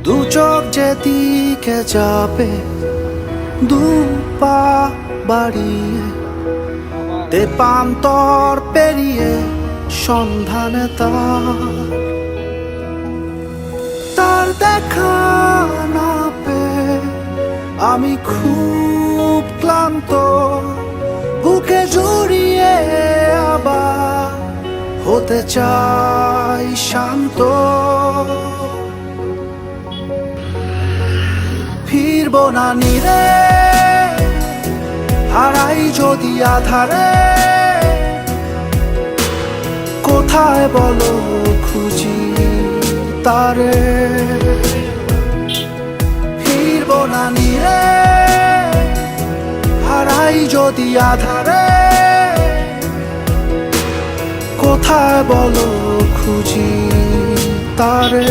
দু চোখ যেদিকে যাবে দু পা বাড়িয়ে তেপান্তর পেরিয়ে সন্ধানে তার দেখা না পেয়ে আমি খুব ক্লান্ত, বুকে জড়িয়ে আবার হতে চাই শান্ত। ফিরবো না নিরে, হারাই যদি আধারে, কোথায় বলো খুঁজি তারে। ফিরবো না নিরে, হারাই যদি আধারে, কোথায় বলো খুঁজি তারে।